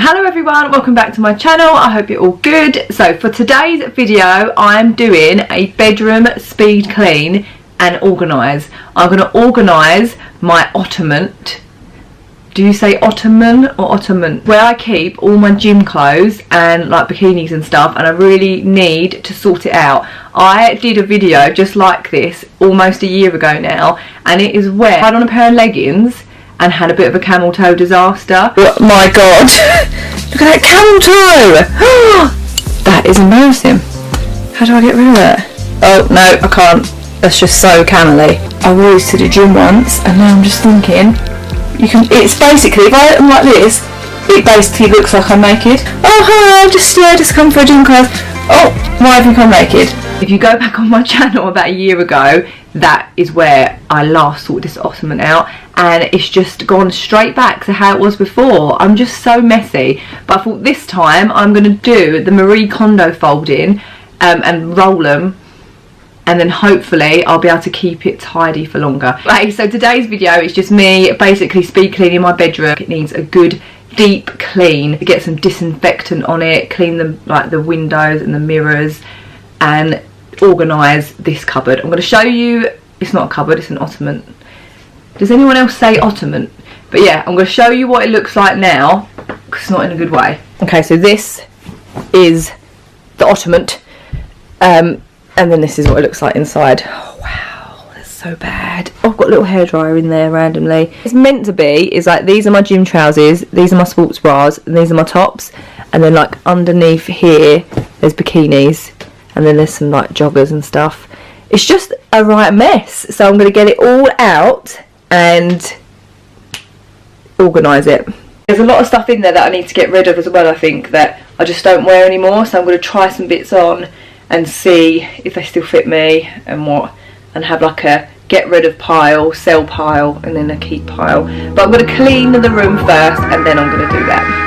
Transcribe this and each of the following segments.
Hello everyone, welcome back to my channel. I hope you're all good. So for today's video I'm doing a bedroom speed clean and organise. I'm going to organise my ottoman. Do you say ottoman or ottoman? Where I keep all my gym clothes and like bikinis and stuff, and I really need to sort it out. I did a video just like this almost a year ago now, and it is where I had on a pair of leggings and had a bit of a camel toe disaster. Oh my god, look at that camel toe. That is embarrassing. How do I get rid of it? Oh no, I can't. That's just so camely. I wore these to the gym once and now I'm just thinking, it's basically, if I look like this, it basically looks like I'm naked. Oh hi, I've just come for a gym class. Oh, why have you come naked? If you go back on my channel about a year ago, that is where I last sorted this ottoman out, and it's just gone straight back to how it was before. I'm just so messy, but I thought this time I'm going to do the Marie Kondo folding and roll them, and then hopefully I'll be able to keep it tidy for longer. Okay, so today's video is just me basically speed cleaning my bedroom. It needs a good deep clean. Get some disinfectant on it, clean them like the windows and the mirrors, and organise this cupboard. I'm going to show you, it's not a cupboard, it's an ottoman. Does anyone else say ottoman? But yeah, I'm going to show you what it looks like now, because it's not in a good way. Okay, so this is the ottoman, and then this is what it looks like inside. Oh, wow, that's so bad. Oh, I've got a little hairdryer in there randomly. It's meant to be, is like, these are my gym trousers, these are my sports bras, and these are my tops, and then like underneath here there's bikinis, and then there's some like joggers and stuff. It's just a right mess, so I'm going to get it all out and organise it. There's a lot of stuff in there that I need to get rid of as well, I think, that I just don't wear anymore, so I'm going to try some bits on and see if they still fit me and have like a get rid of pile, sell pile, and then a keep pile. But I'm going to clean the room first and then I'm going to do that.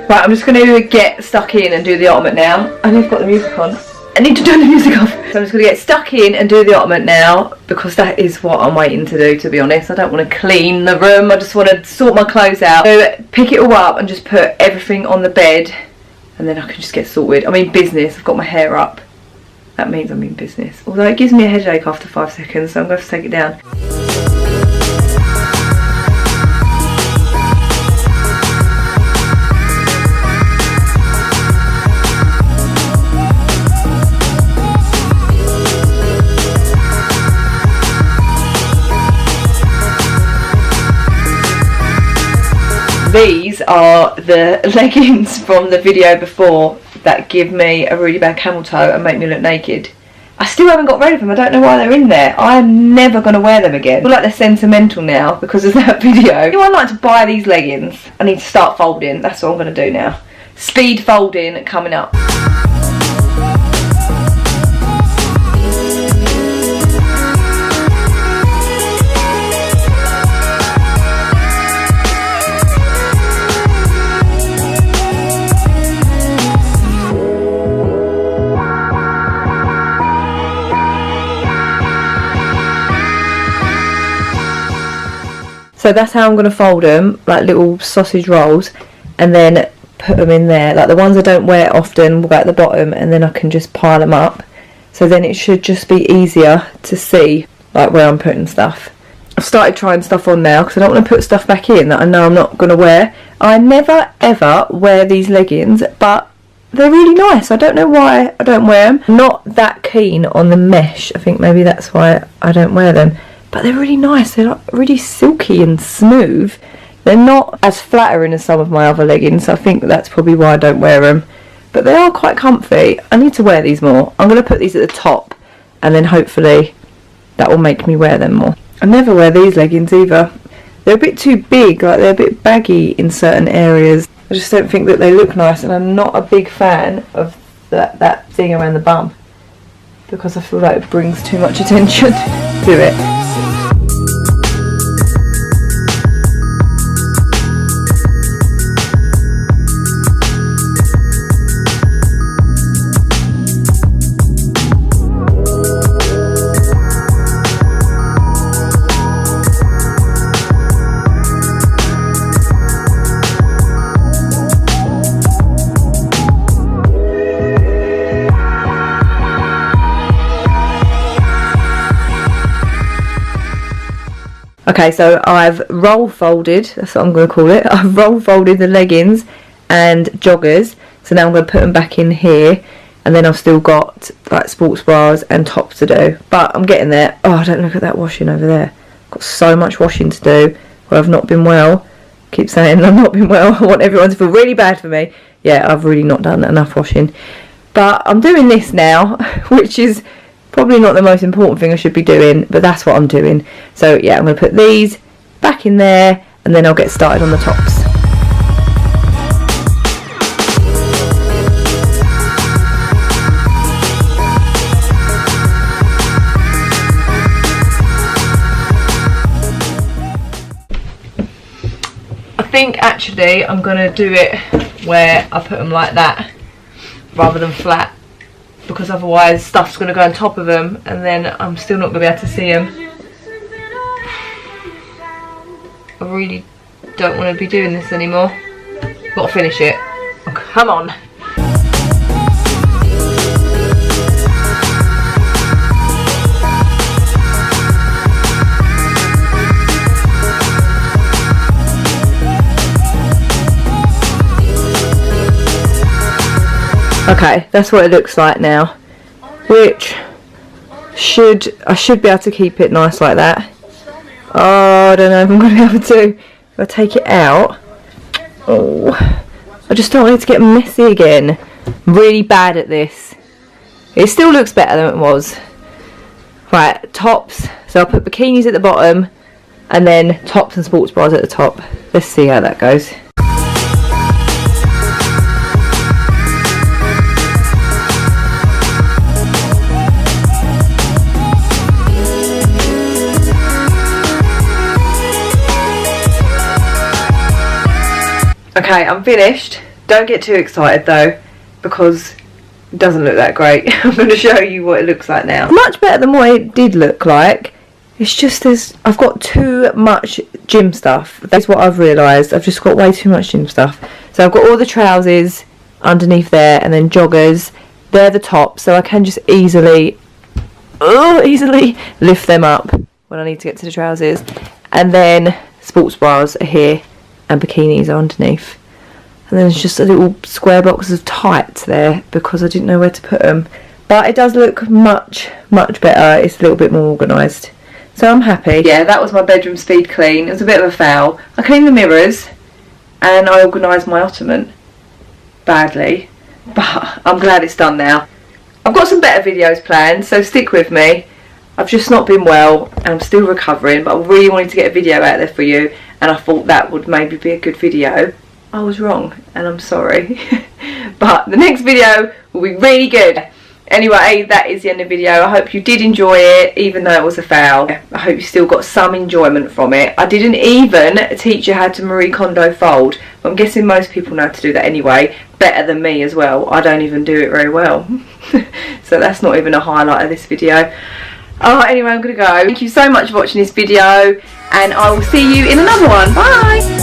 Right, I'm just going to get stuck in and do the ottoman now. I need to put the music on. I need to turn the music off. So I'm just going to get stuck in and do the ottoman now, because that is what I'm waiting to do, to be honest. I don't want to clean the room, I just want to sort my clothes out. So pick it all up and just put everything on the bed, and then I can just get sorted. I mean business, I've got my hair up. That means I'm in business. Although it gives me a headache after 5 seconds, so I'm going to have to take it down. These are the leggings from the video before that give me a really bad camel toe and make me look naked. I still haven't got rid of them. I don't know why they're in there. I am never going to wear them again. I feel like they're sentimental now because of that video. Anyone like to buy these leggings? I need to start folding. That's what I'm going to do now. Speed folding coming up. So that's how I'm going to fold them, like little sausage rolls, and then put them in there. Like the ones I don't wear often will go at the bottom, and then I can just pile them up. So then it should just be easier to see like where I'm putting stuff. I've started trying stuff on now because I don't want to put stuff back in that I know I'm not going to wear. I never ever wear these leggings, but they're really nice. I don't know why I don't wear them. I'm not that keen on the mesh. I think maybe that's why I don't wear them. But they're really nice. They're like really silky and smooth. They're not as flattering as some of my other leggings, so I think that's probably why I don't wear them. But they are quite comfy. I need to wear these more. I'm going to put these at the top and then hopefully that will make me wear them more. I never wear these leggings either. They're a bit too big, like they're a bit baggy in certain areas. I just don't think that they look nice, and I'm not a big fan of that thing around the bum, because I feel like it brings too much attention to it. Okay, so I've roll folded, that's what I'm going to call it. I've roll folded the leggings and joggers. So now I'm going to put them back in here. And then I've still got like sports bras and tops to do. But I'm getting there. Oh, don't look at that washing over there. I've got so much washing to do where I've not been well. I keep saying I've not been well. I want everyone to feel really bad for me. Yeah, I've really not done enough washing. But I'm doing this now, which is probably not the most important thing I should be doing, but that's what I'm doing. So yeah, I'm going to put these back in there, and then I'll get started on the tops. I think actually I'm going to do it where I put them like that rather than flat, because otherwise stuff's going to go on top of them and then I'm still not going to be able to see them. I really don't want to be doing this anymore. Got to finish it. Oh, come on. Okay, that's what it looks like now, which I should be able to keep it nice like that. Oh, I don't know if I'm going to be able to. If I take it out, oh, I just don't want it to get messy again. I'm really bad at this. It still looks better than it was. Right, tops, so I'll put bikinis at the bottom and then tops and sports bras at the top. Let's see how that goes. Okay, I'm finished. Don't get too excited though, because it doesn't look that great. I'm going to show you what it looks like now. Much better than what it did look like. It's just I've got too much gym stuff. That's what I've realised. I've just got way too much gym stuff. So I've got all the trousers underneath there, and then joggers. They're the top, so I can just easily lift them up when I need to get to the trousers. And then sports bras are here, and bikinis are underneath, and then there's just a little square box of tights there because I didn't know where to put them, but it does look much better. It's a little bit more organised, so I'm happy. Yeah, that was my bedroom speed clean. It was a bit of a foul. I cleaned the mirrors and I organised my ottoman badly, but I'm glad it's done now. I've got some better videos planned, so stick with me. I've just not been well and I'm still recovering, but I really wanted to get a video out there for you, and I thought that would maybe be a good video. I was wrong and I'm sorry. But the next video will be really good. Anyway, that is the end of the video. I hope you did enjoy it, even though it was a foul. I hope you still got some enjoyment from it. I didn't even teach you how to Marie Kondo fold, but I'm guessing most people know how to do that anyway, better than me as well. I don't even do it very well. So that's not even a highlight of this video. Anyway, I'm going to go. Thank you so much for watching this video, and I will see you in another one. Bye!